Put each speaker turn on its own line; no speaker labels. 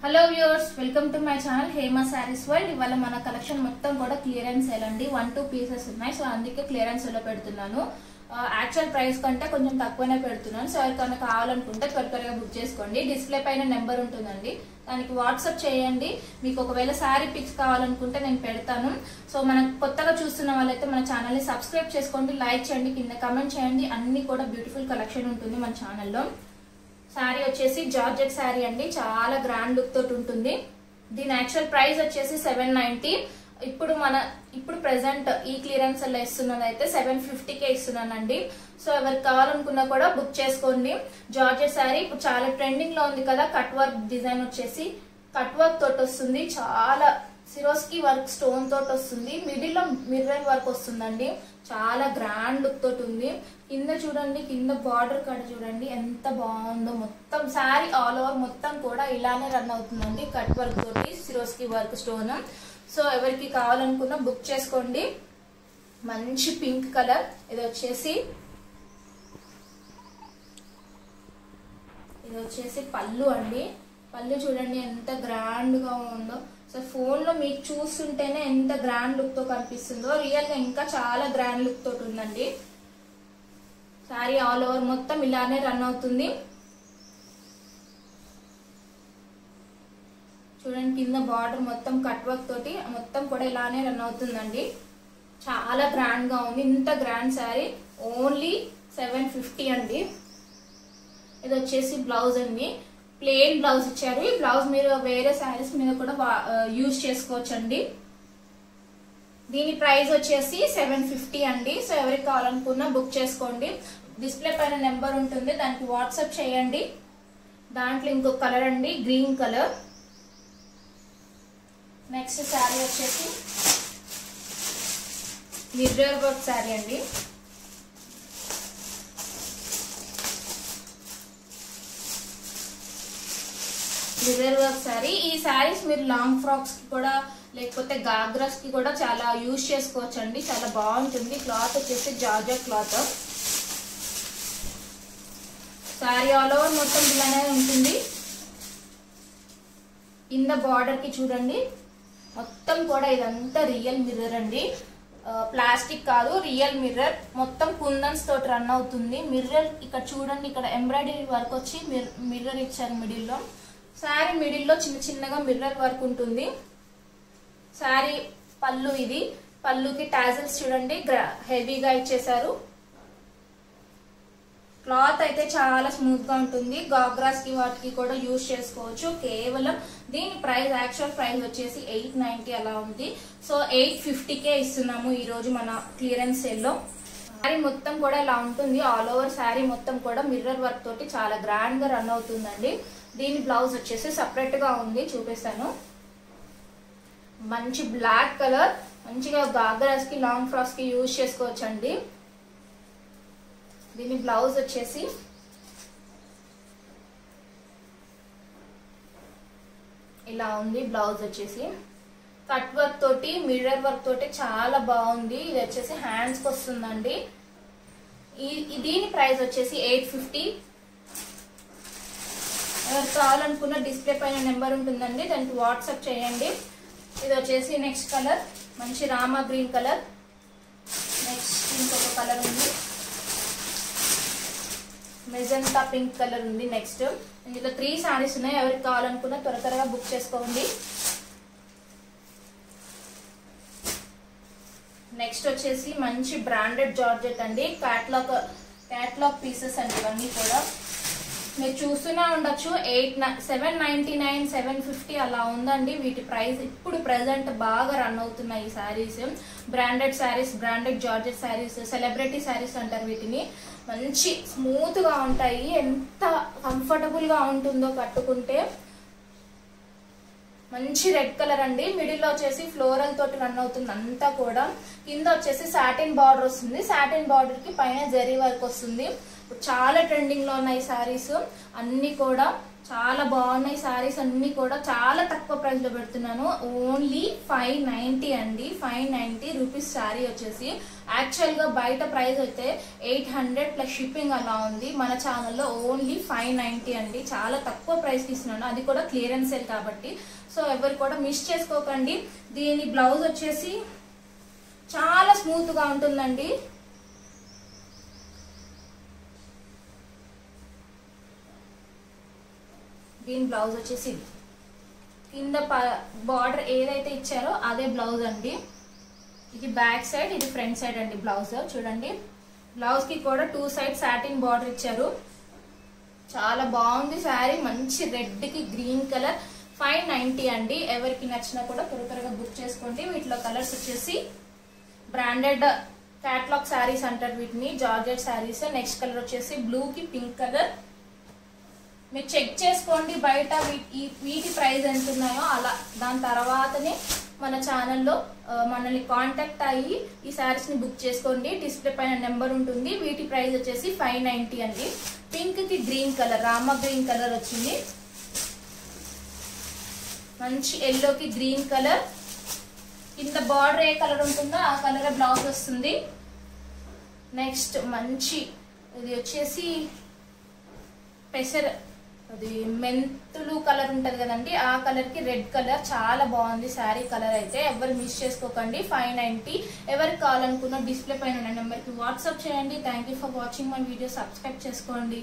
Hello viewers, welcome to my channel Hema saris world. ఇవాళ మన collection మొత్తం కూడా క్లియరెన్స్ సేల్ అండి. 1-2 పీసెస్ ఉన్నాయి. సో అందుకే క్లియరెన్స్ లో పెడుతున్నాను. యాక్చువల్ ప్రైస్ కంటే కొంచెం తక్కువనే పెడుతున్నాను. సో ఎవరికైనా కావాలనుకుంటే త్వరగా బుక్ చేసుకోండి. డిస్ప్లే పైన నెంబర్ ఉంటుందండి, దానికి వాట్సాప్ చేయండి. మీకు ఒకవేళ శారీ పిక్స్ కావాలనుకుంటే నేను పెడతాను. సో మనం కొత్తగా చూస్తున్న వాళ్ళైతే మన ఛానల్ ని సబ్స్క్రైబ్ చేసుకోండి, లైక్ చేయండి, కింద కమెంట్ చేయండి. అన్ని కూడా బ్యూటిఫుల్ కలెక్షన్ ఉంటుంది మన ఛానల్లో. శారీ వచ్చేసి జార్జెట్ శారీ అండి, చాలా గ్రాండ్ లుక్ తోటి ఉంటుంది. దీని యాక్చువల్ ప్రైస్ వచ్చేసి 790. ఇప్పుడు ప్రెసెంట్ ఈ క్లియరెన్స్ లో ఇస్తున్నది అయితే 750కే ఇస్తున్నానండి. సో ఎవరికి కావాలనుకున్నా కూడా బుక్ చేసుకోండి. జార్జెట్ శారీ ఇప్పుడు చాలా ట్రెండింగ్ లో ఉంది కదా. కట్ వర్క్ డిజైన్ వచ్చేసి కట్ వర్క్ తోటి వస్తుంది. చాలా సిరోస్కి వర్క్ స్టోన్ తోటి వస్తుంది. మిడిల్ లో మిర్రర్ వర్క్ వస్తుందండి. చాలా గ్రాండ్ లుక్ తోటి ఉంది. కింద చూడండి, కింద బార్డర్ కడ చూడండి ఎంత బాగుందో. మొత్తం శారీ ఆల్ ఓవర్ మొత్తం కూడా ఇలానే రన్ అవుతుందండి, కట్ వర్క్ తోటి సిరోస్కి వర్క్ స్టోన్. సో ఎవరికి కావాలనుకున్నా బుక్ చేసుకోండి. మంచి పింక్ కలర్. ఇది వచ్చేసి పళ్ళు అండి. పళ్ళు చూడండి ఎంత గ్రాండ్ గా ఉందో. సో ఫోన్ లో మీకు చూస్తుంటేనే ఎంత గ్రాండ్ లుక్ తో కనిపిస్తుందో, రియల్ గా ఇంకా చాలా గ్రాండ్ లుక్ తోటి ఉందండి. శారీ ఆల్ ఓవర్ మొత్తం ఇలానే రన్ అవుతుంది. చూడండి కింద బార్డర్ మొత్తం కట్ వర్క్ తోటి మొత్తం కూడా ఇలానే రన్ అవుతుందండి. చాలా గ్రాండ్ గా ఉంది. ఇంత గ్రాండ్ శారీ ఓన్లీ 750 అండి. ఇది వచ్చేసి బ్లౌజ్ అండి, ప్లెయిన్ బ్లౌజ్ ఇచ్చారు. ఈ బ్లౌజ్ మీరు వేరే శారీస్ మీద కూడా యూజ్ చేసుకోవచ్చండి. దీని ప్రైస్ వచ్చేసి 750 అండి. సో ఎవరికి కావాలనుకున్నా బుక్ చేసుకోండి. డిస్ప్లే పైన నెంబర్ ఉంటుంది, దానికి వాట్సాప్ చేయండి. దాంట్లో ఇంకొక కలర్ అండి, గ్రీన్ కలర్. నెక్స్ట్ శారీ వచ్చేసి మిర్రర్ వర్క్ శారీ అండి. Mirror work sari. ఈ శారీస్ మీరు లాంగ్ ఫ్రాక్స్ కి కూడా లేకపోతే గాగ్రాస్ కి కూడా చాలా యూజ్ చేసుకోవచ్చు అండి. చాలా బాగుంటుంది. క్లాత్ వచ్చేసి georgette cloth. Sari all over మొత్తం ఇలానే ఉంటుంది. కింద బార్డర్ కి చూడండి మొత్తం కూడా ఇదంతా రియల్ మిర్రర్ అండి, ప్లాస్టిక్ కాదు, రియల్ మిర్రర్. మొత్తం కుందన్స్ తోటి రన్ అవుతుంది. మిర్రర్ ఇక్కడ చూడండి, ఇక్కడ ఎంబ్రాయిడరీ వర్క్ వచ్చి మిర్రర్ ఇచ్చారు మిడిల్ లో. శారీ మిడిల్ లో చిన్న చిన్నగా మిర్రర్ వర్క్ ఉంటుంది. శారీ పళ్ళు. ఇది పళ్ళుకి టాజల్స్ చూడండి హెవీగా ఇచ్చేసారు. క్లాత్ అయితే చాలా స్మూత్ గా ఉంటుంది. గాగ్రాస్ కి వాటికి కూడా యూజ్ చేసుకోవచ్చు. కేవలం దీని ప్రైస్ యాక్చువల్ ప్రైస్ వచ్చేసి 890 అలా ఉంది. సో 850కే ఇస్తున్నాము ఈ రోజు మన క్లియరెన్స్ సేల్ లో. శారీ మొత్తం కూడా ఇలా ఉంటుంది. ఆల్ ఓవర్ శారీ మొత్తం కూడా మిర్రర్ వర్క్ తోటి చాలా గ్రాండ్ గా రన్ అవుతుందండి. దీని బ్లౌజ్ వచ్చేసి సపరేట్ గా ఉంది, చూపిస్తాను. మంచి బ్లాక్ కలర్, మంచిగా గాగ్రాస్ కి లాంగ్ ఫ్రాక్స్ కి యూజ్ చేసుకోవచ్చు అండి. దీని బ్లౌజ్ వచ్చేసి ఇలా ఉంది. బ్లౌజ్ వచ్చేసి కట్ వర్క్ తోటి మిర్రర్ వర్క్ తోటి చాలా బాగుంది. ఇది వచ్చేసి హ్యాండ్స్ కి వస్తుందండి. దీని ప్రైస్ వచ్చేసి 850. ఎవరు కావాలనుకున్న డిస్ప్లే పైన నెంబర్ ఉంటుందండి, దానికి వాట్సాప్ చేయండి. ఇది వచ్చేసి నెక్స్ట్ కలర్ మంచి రామా గ్రీన్ కలర్. నెక్స్ట్ ఇంకొక కలర్ ఉంది, మెజంతా పింక్ కలర్ ఉంది. నెక్స్ట్ ఇందులో 3 సారీస్ ఉన్నాయి. ఎవరికి కావాలనుకున్నా త్వరగా బుక్ చేసుకోండి. నెక్స్ట్ వచ్చేసి మంచి బ్రాండెడ్ జార్జెట్ అండి. క్యాట్లాగ్ పీసెస్ అండి ఇవన్నీ కూడా. మీరు చూస్తూనే ఉండొచ్చు. 799 750 అలా ఉందండి వీటి ప్రైస్. ఇప్పుడు ప్రెసెంట్ బాగా రన్ అవుతున్నాయి ఈ saris. Branded saris, branded georgette saris, celebrity saris అంటారు వీటిని. మంచి స్మూత్ గా ఉంటాయి. ఎంత కంఫర్టబుల్ గా ఉంటుందో కట్టుకుంటే. మంచి రెడ్ కలర్ అండి. మిడిల్ లో వచ్చేసి ఫ్లోరల్ తోటి రన్ అవుతుంది అంతా కూడా. కింద వచ్చేసి సాటిన్ బార్డర్ వస్తుంది. సాటిన్ బార్డర్ కి పైన జరీ వర్క్ వస్తుంది. చాలా ట్రెండింగ్ లో ఉన్నాయి సారీస్ అన్ని కూడా. చాలా బాగున్నాయి సారీస్ అన్ని కూడా, చాలా తక్కువ ప్రైస్ లో పెడుతున్నాను. ఓన్లీ 590 అండి, 590 రూపీస్ సారీ వచ్చేసి. యాక్చువల్ గా బయట ప్రైస్ అయితే 800 ప్లస్ షిప్పింగ్ అలా ఉంది. మన ఛానల్లో ఓన్లీ 590 అండి, చాలా తక్కువ ప్రైస్ కి ఇస్తున్నాను, అది కూడా క్లియరెన్స్ సేల్ కాబట్టి. సో ఎవరు కూడా మిస్ చేసుకోకండి. దీని బ్లౌజ్ వచ్చేసి చాలా స్మూత్ గా ఉంటుందండి. దీని బ్లౌజ్ వచ్చేసి కింద బార్డర్ ఏదైతే ఇచ్చారో అదే బ్లౌజ్ అండి. ఇది బ్యాక్ సైడ్, ఇది ఫ్రంట్ సైడ్ అండి బ్లౌజ్. చూడండి, బ్లౌజ్ కి కూడా 2 సైడ్ సాటిన్ బార్డర్ ఇచ్చారు. చాలా బాగుంది శారీ, మంచి రెడ్ కి గ్రీన్ కలర్. 590 అండి. ఎవరికి నచ్చినా కూడా త్వరగా బుక్ చేసుకోండి. వీటిలో కలర్స్ వచ్చేసి బ్రాండెడ్ క్యాట్లాగ్ శారీస్ అంటారు వీటిని, జార్జెట్ శారీస్. నెక్స్ట్ కలర్ వచ్చేసి బ్లూ కి పింక్ కలర్. మీరు చెక్ చేసుకోండి బయట వీటి ప్రైస్ ఎంత ఉన్నాయో అలా. దాని తర్వాతనే మన ఛానల్లో మనల్ని కాంటాక్ట్ అయ్యి ఈ శారీస్ ని బుక్ చేసుకోండి. డిస్ప్లే పైన నెంబర్ ఉంటుంది. వీటి ప్రైస్ వచ్చేసి 590 అండి. పింక్ కి green colour, Rama green colour వచ్చింది. మంచి ఎల్లో కి గ్రీన్ కలర్. కింద బార్డర్ ఏ కలర్ ఉంటుందో ఆ కలర్ బ్లౌజ్ వస్తుంది. నెక్స్ట్ మంచి ఇది వచ్చేసి పెసర, అది మెంతులు కలర్ ఉంటది కదండి, ఆ కలర్ కి రెడ్ కలర్. చాలా బాగుంది శారీ కలర్ అయితే, ఎవరు మిస్ చేసుకోకండి. 590. ఎవరికి కావాలనుకున్న డిస్ప్లే పైన ఉన్న నెంబర్ కి వాట్సాప్ చేయండి. Thank you for watching my video. Subscribe చేసుకోండి.